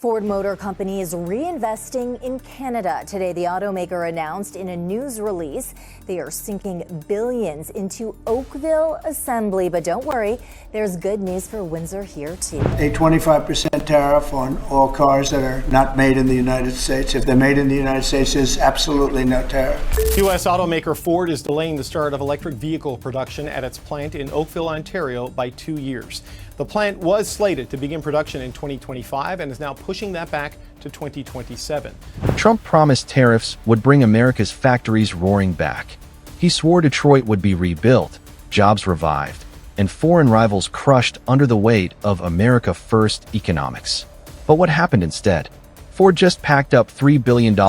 Ford Motor Company is reinvesting in Canada. Today, the automaker announced in a news release they are sinking billions into Oakville assembly. But don't worry, there's good news for Windsor here too. A 25% tariff on all cars that are not made in the United States. If they're made in the United States, there's absolutely no tariff. U.S. automaker Ford is delaying the start of electric vehicle production at its plant in Oakville, Ontario by 2 years. The plant was slated to begin production in 2025 and is now pushing that back to 2027. Trump promised tariffs would bring America's factories roaring back. He swore Detroit would be rebuilt, jobs revived, and foreign rivals crushed under the weight of America First economics. But what happened instead? Ford just packed up $3 billion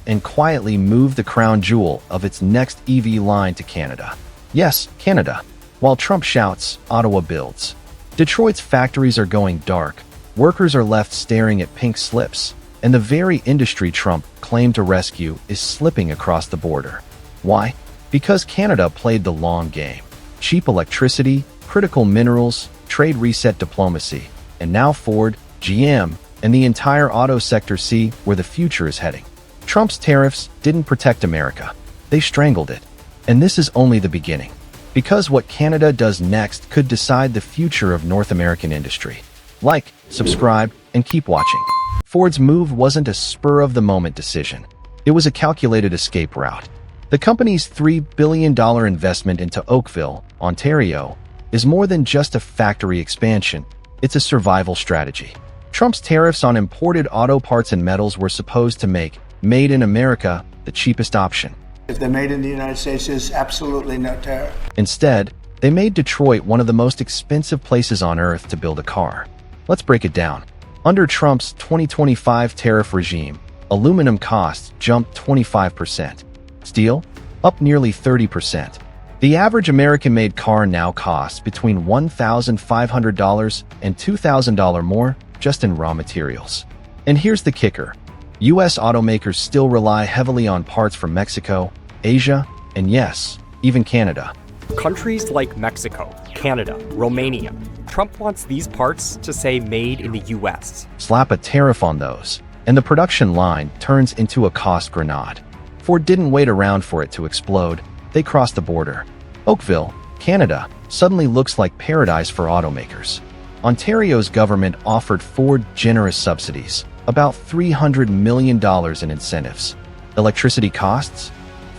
and quietly moved the crown jewel of its next EV line to Canada. Yes, Canada. While Trump shouts, Ottawa builds. Detroit's factories are going dark, workers are left staring at pink slips, and the very industry Trump claimed to rescue is slipping across the border. Why? Because Canada played the long game. Cheap electricity, critical minerals, trade reset diplomacy, and now Ford, GM, and the entire auto sector see where the future is heading. Trump's tariffs didn't protect America. They strangled it. And this is only the beginning. Because what Canada does next could decide the future of North American industry. Like, subscribe, and keep watching. Ford's move wasn't a spur-of-the-moment decision. It was a calculated escape route. The company's $3 billion investment into Oakville, Ontario, is more than just a factory expansion. It's a survival strategy. Trump's tariffs on imported auto parts and metals were supposed to make Made in America the cheapest option. If they're made in the United States, there's absolutely no tariff. Instead, they made Detroit one of the most expensive places on earth to build a car. Let's break it down. Under Trump's 2025 tariff regime, aluminum costs jumped 25%. Steel, up nearly 30%. The average American-made car now costs between $1,500 and $2,000 more just in raw materials. And here's the kicker. U.S. automakers still rely heavily on parts from Mexico, Asia, and yes, even Canada. Countries like Mexico, Canada, Romania. Trump wants these parts to say made in the U.S. Slap a tariff on those, and the production line turns into a cost grenade. Ford didn't wait around for it to explode. They crossed the border. Oakville, Canada, suddenly looks like paradise for automakers. Ontario's government offered Ford generous subsidies, about $300 million in incentives. Electricity costs?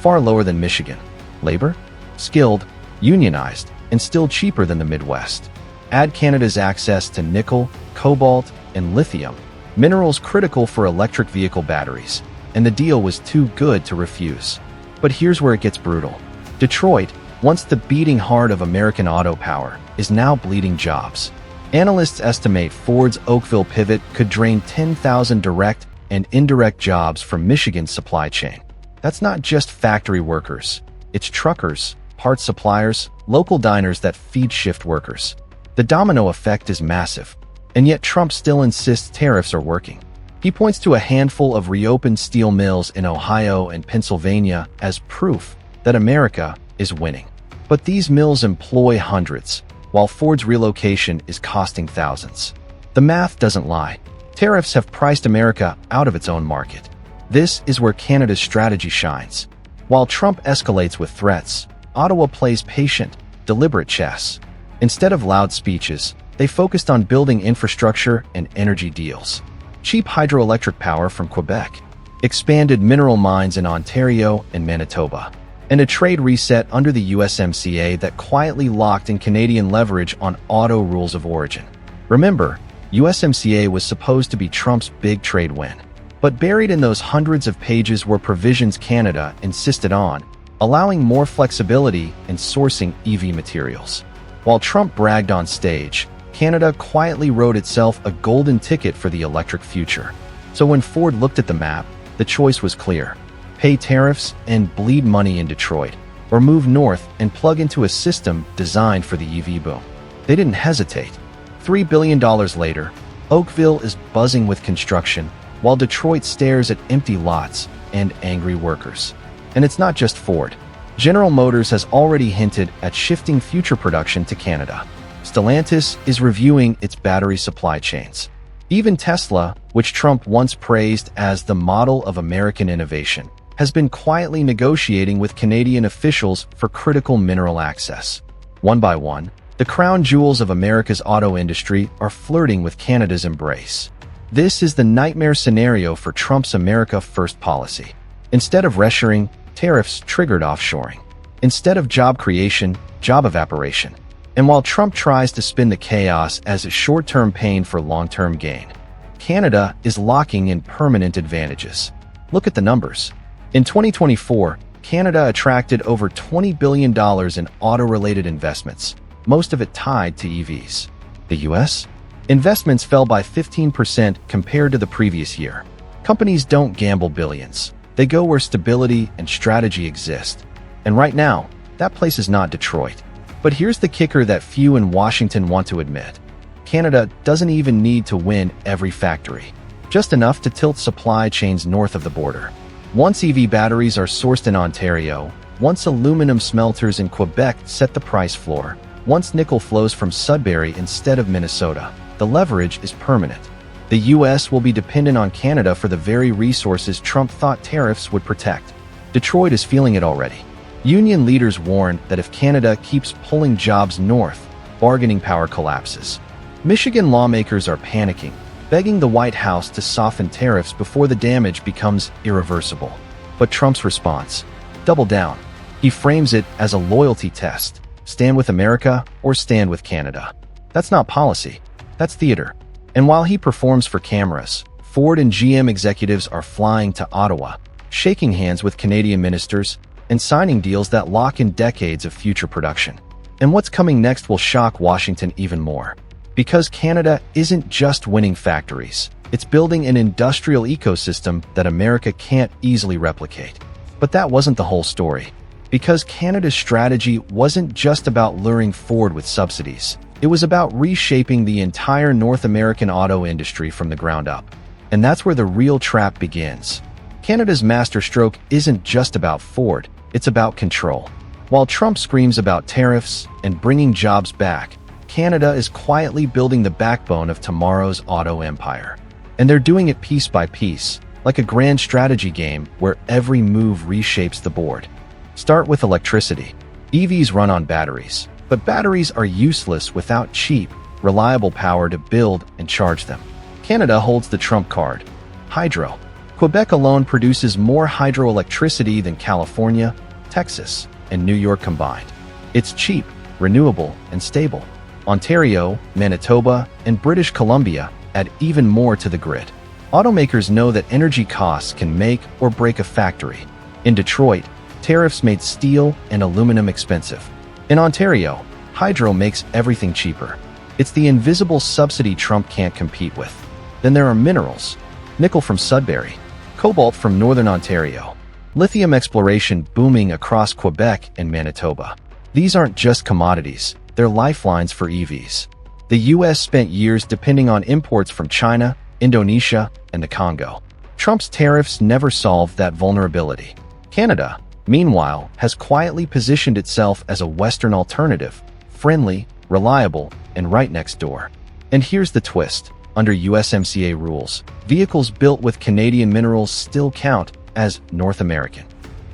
Far lower than Michigan. Labor? Skilled, unionized, and still cheaper than the Midwest. Add Canada's access to nickel, cobalt, and lithium, minerals critical for electric vehicle batteries, and the deal was too good to refuse. But here's where it gets brutal. Detroit, once the beating heart of American auto power, is now bleeding jobs. Analysts estimate Ford's Oakville pivot could drain 10,000 direct and indirect jobs from Michigan's supply chain. That's not just factory workers. It's truckers, parts suppliers, local diners that feed shift workers. The domino effect is massive, and yet Trump still insists tariffs are working. He points to a handful of reopened steel mills in Ohio and Pennsylvania as proof that America is winning. But these mills employ hundreds, while Ford's relocation is costing thousands. The math doesn't lie. Tariffs have priced America out of its own market. This is where Canada's strategy shines. While Trump escalates with threats, Ottawa plays patient, deliberate chess. Instead of loud speeches, they focused on building infrastructure and energy deals. Cheap hydroelectric power from Quebec, expanded mineral mines in Ontario and Manitoba, and a trade reset under the USMCA that quietly locked in Canadian leverage on auto rules of origin. Remember, USMCA was supposed to be Trump's big trade win. But buried in those hundreds of pages were provisions Canada insisted on, allowing more flexibility in sourcing EV materials. While Trump bragged on stage, Canada quietly wrote itself a golden ticket for the electric future. So when Ford looked at the map, the choice was clear. Pay tariffs and bleed money in Detroit, or move north and plug into a system designed for the EV boom. They didn't hesitate. $3 billion later, Oakville is buzzing with construction, while Detroit stares at empty lots and angry workers. And it's not just Ford. General Motors has already hinted at shifting future production to Canada. Stellantis is reviewing its battery supply chains. Even Tesla, which Trump once praised as the model of American innovation, has been quietly negotiating with Canadian officials for critical mineral access. One by one, the crown jewels of America's auto industry are flirting with Canada's embrace. This is the nightmare scenario for Trump's America First policy. Instead of reshoring, tariffs triggered offshoring. Instead of job creation, job evaporation. And while Trump tries to spin the chaos as a short-term pain for long-term gain, Canada is locking in permanent advantages. Look at the numbers. In 2024, Canada attracted over $20 billion in auto-related investments, most of it tied to EVs. The US? Investments fell by 15% compared to the previous year. Companies don't gamble billions. They go where stability and strategy exist. And right now, that place is not Detroit. But here's the kicker that few in Washington want to admit. Canada doesn't even need to win every factory, just enough to tilt supply chains north of the border. Once EV batteries are sourced in Ontario, once aluminum smelters in Quebec set the price floor, once nickel flows from Sudbury instead of Minnesota, the leverage is permanent. The US will be dependent on Canada for the very resources Trump thought tariffs would protect. Detroit is feeling it already. Union leaders warn that if Canada keeps pulling jobs north, bargaining power collapses. Michigan lawmakers are panicking, begging the White House to soften tariffs before the damage becomes irreversible. But Trump's response? Double down. He frames it as a loyalty test. Stand with America or stand with Canada. That's not policy. That's theater. And while he performs for cameras, Ford and GM executives are flying to Ottawa, shaking hands with Canadian ministers, and signing deals that lock in decades of future production. And what's coming next will shock Washington even more. Because Canada isn't just winning factories, it's building an industrial ecosystem that America can't easily replicate. But that wasn't the whole story. Because Canada's strategy wasn't just about luring Ford with subsidies. It was about reshaping the entire North American auto industry from the ground up. And that's where the real trap begins. Canada's masterstroke isn't just about Ford, it's about control. While Trump screams about tariffs and bringing jobs back, Canada is quietly building the backbone of tomorrow's auto empire. And they're doing it piece by piece, like a grand strategy game where every move reshapes the board. Start with electricity. EVs run on batteries, but batteries are useless without cheap, reliable power to build and charge them. Canada holds the trump card. Hydro. Quebec alone produces more hydroelectricity than California, Texas, and New York combined. It's cheap, renewable, and stable. Ontario, Manitoba, and British Columbia add even more to the grid. Automakers know that energy costs can make or break a factory. In Detroit, tariffs made steel and aluminum expensive. In Ontario, hydro makes everything cheaper. It's the invisible subsidy Trump can't compete with. Then there are minerals. Nickel from Sudbury, cobalt from northern Ontario, lithium exploration booming across Quebec and Manitoba. These aren't just commodities, they're lifelines for EVs. The US spent years depending on imports from China, Indonesia, and the Congo. Trump's tariffs never solved that vulnerability. Canada, meanwhile, has quietly positioned itself as a Western alternative, friendly, reliable, and right next door. And here's the twist. Under USMCA rules, vehicles built with Canadian minerals still count as North American.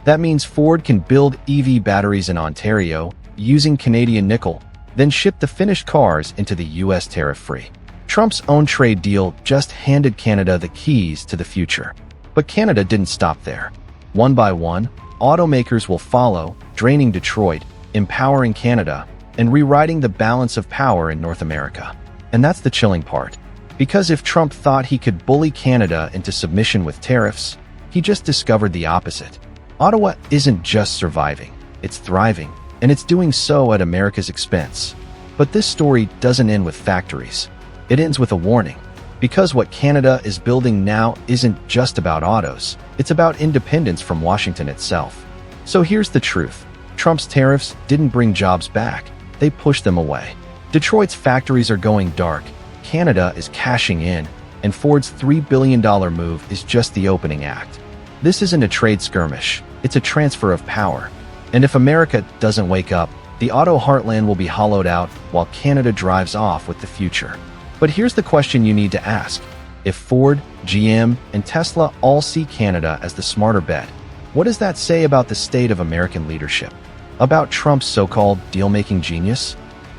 That means Ford can build EV batteries in Ontario using Canadian nickel, then ship the finished cars into the US tariff-free. Trump's own trade deal just handed Canada the keys to the future. But Canada didn't stop there. One by one, automakers will follow, draining Detroit, empowering Canada, and rewriting the balance of power in North America. And that's the chilling part. Because if Trump thought he could bully Canada into submission with tariffs, he just discovered the opposite. Ottawa isn't just surviving, it's thriving, and it's doing so at America's expense. But this story doesn't end with factories. It ends with a warning. Because what Canada is building now isn't just about autos, it's about independence from Washington itself. So here's the truth. Trump's tariffs didn't bring jobs back, they pushed them away. Detroit's factories are going dark, Canada is cashing in, and Ford's $3 billion move is just the opening act. This isn't a trade skirmish, it's a transfer of power. And if America doesn't wake up, the auto heartland will be hollowed out while Canada drives off with the future. But here's the question you need to ask. If Ford, GM, and Tesla all see Canada as the smarter bet, what does that say about the state of American leadership? About Trump's so-called deal-making genius?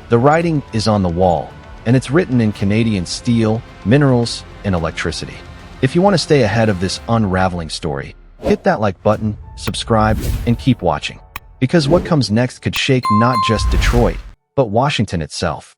The writing is on the wall, and it's written in Canadian steel, minerals, and electricity. If you want to stay ahead of this unraveling story, hit that like button, subscribe, and keep watching. Because what comes next could shake not just Detroit, but Washington itself.